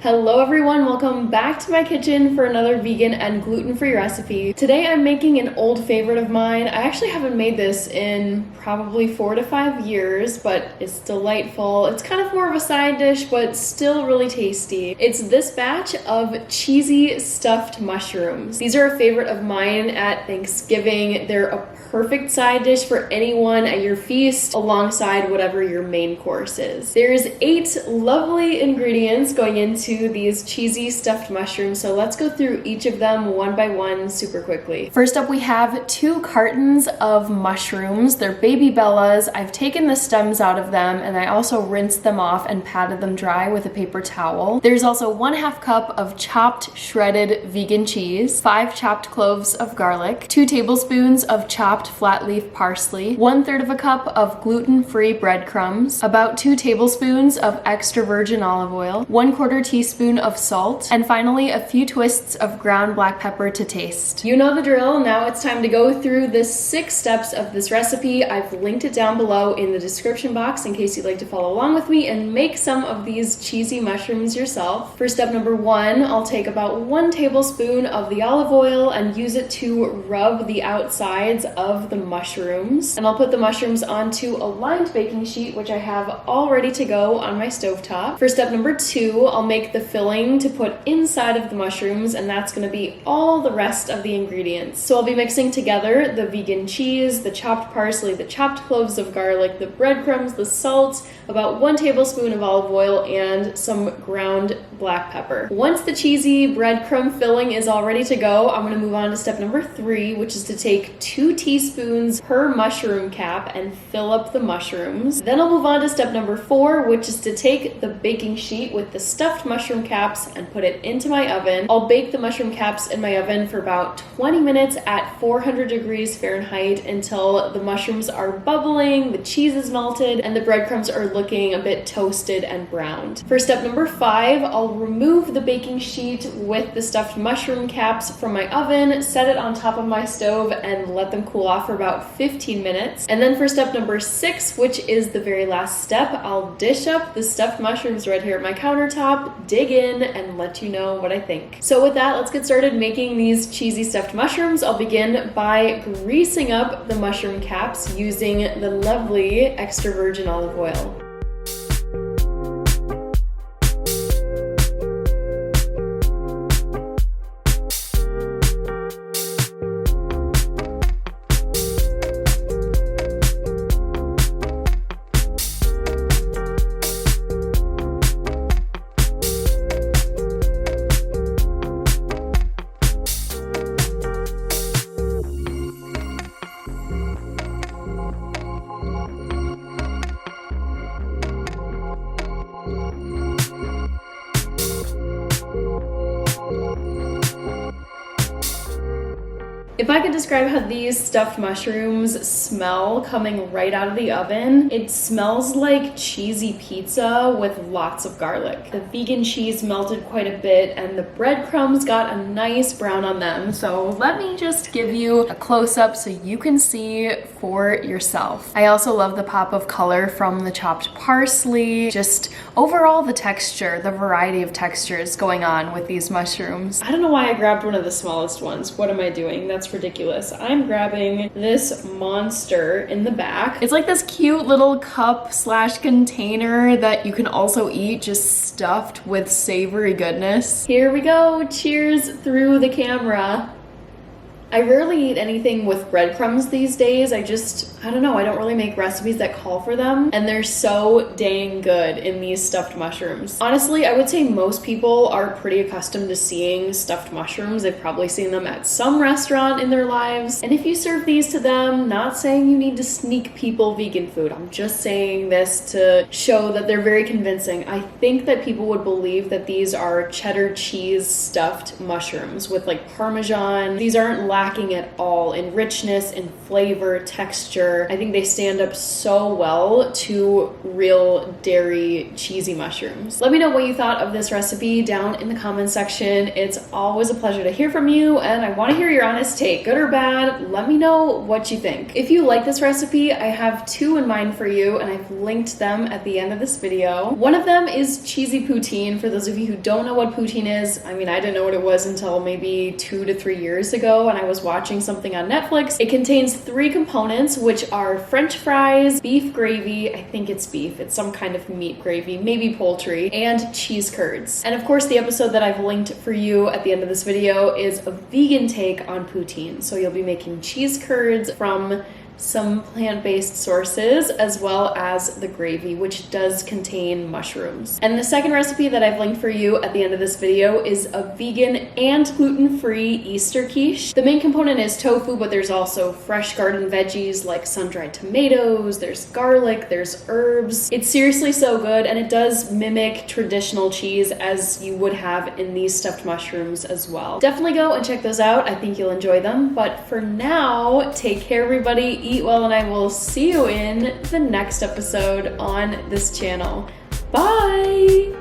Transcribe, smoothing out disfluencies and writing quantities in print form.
Hello everyone, welcome back to my kitchen for another vegan and gluten-free recipe. Today I'm making an old favorite of mine. I actually haven't made this in probably 4 to 5 years, but it's delightful. It's kind of more of a side dish, but still really tasty. It's this batch of cheesy stuffed mushrooms. These are a favorite of mine at Thanksgiving. They're a perfect side dish for anyone at your feast alongside whatever your main course is. There's 8 lovely ingredients going into these cheesy stuffed mushrooms, so let's go through each of them one by one super quickly. First up, we have 2 cartons of mushrooms. They're baby bellas. I've taken the stems out of them and I also rinsed them off and patted them dry with a paper towel. There's also 1/2 cup of chopped shredded vegan cheese, 5 chopped cloves of garlic, 2 tablespoons of chopped flat leaf parsley, 1/3 cup of gluten-free breadcrumbs, about 2 tablespoons of extra virgin olive oil, 1/4 teaspoon of salt, and finally a few twists of ground black pepper to taste. You know the drill. Now it's time to go through the 6 steps of this recipe. I've linked it down below in the description box in case you'd like to follow along with me and make some of these cheesy mushrooms yourself. For step number 1, I'll take about 1 tablespoon of the olive oil and use it to rub the outsides of the mushrooms. And I'll put the mushrooms onto a lined baking sheet, which I have all ready to go on my stovetop. For step number 2, I'll make the filling to put inside of the mushrooms, and that's going to be all the rest of the ingredients. So I'll be mixing together the vegan cheese, the chopped parsley, the chopped cloves of garlic, the breadcrumbs, the salt, about 1 tablespoon of olive oil, and some ground black pepper. Once the cheesy breadcrumb filling is all ready to go, I'm going to move on to step number 3, which is to take 2 teaspoons per mushroom cap and fill up the mushrooms. Then I'll move on to step number 4, which is to take the baking sheet with the stuffed mushroom caps and put it into my oven. I'll bake the mushroom caps in my oven for about 20 minutes at 400 degrees Fahrenheit until the mushrooms are bubbling, the cheese is melted, and the breadcrumbs are looking a bit toasted and browned. For step number 5, I'll remove the baking sheet with the stuffed mushroom caps from my oven, set it on top of my stove, and let them cool off for about 15 minutes. And then for step number 6, which is the very last step, I'll dish up the stuffed mushrooms right here at my countertop, dig in, and let you know what I think. So with that, let's get started making these cheesy stuffed mushrooms. I'll begin by greasing up the mushroom caps using the lovely extra virgin olive oil. If I could describe how these stuffed mushrooms smell coming right out of the oven, it smells like cheesy pizza with lots of garlic. The vegan cheese melted quite a bit and the breadcrumbs got a nice brown on them. So let me just give you a close-up so you can see for yourself. I also love the pop of color from the chopped parsley. Just overall the texture, the variety of textures going on with these mushrooms. I don't know why I grabbed one of the smallest ones. What am I doing? That's ridiculous. I'm grabbing this monster in the back. It's like this cute little cup / container that you can also eat, just stuffed with savory goodness. Here we go. Cheers through the camera. I rarely eat anything with breadcrumbs these days. I don't know, I don't really make recipes that call for them, and they're so dang good in these stuffed mushrooms. Honestly, I would say most people are pretty accustomed to seeing stuffed mushrooms. They've probably seen them at some restaurant in their lives, and if you serve these to them, not saying you need to sneak people vegan food, I'm just saying this to show that they're very convincing. I think that people would believe that these are cheddar cheese stuffed mushrooms with like Parmesan. These aren't lacking at all in richness, in flavor, texture. I think they stand up so well to real dairy cheesy mushrooms. Let me know what you thought of this recipe down in the comments section. It's always a pleasure to hear from you, and I want to hear your honest take, good or bad. Let me know what you think. If you like this recipe, I have two in mind for you, and I've linked them at the end of this video. One of them is cheesy poutine. For those of you who don't know what poutine is, I mean, I didn't know what it was until maybe 2 to 3 years ago when I was watching something on Netflix. It contains 3 components, which are French fries, beef gravy, I think it's beef, it's some kind of meat gravy, maybe poultry, and cheese curds. And of course, the episode that I've linked for you at the end of this video is a vegan take on poutine. So you'll be making cheese curds from some plant-based sources, as well as the gravy, which does contain mushrooms. And the second recipe that I've linked for you at the end of this video is a vegan and gluten-free Easter quiche. The main component is tofu, but there's also fresh garden veggies like sun-dried tomatoes, there's garlic, there's herbs. It's seriously so good, and it does mimic traditional cheese as you would have in these stuffed mushrooms as well. Definitely go and check those out. I think you'll enjoy them. But for now, take care, everybody. Eat well, and I will see you in the next episode on this channel. Bye!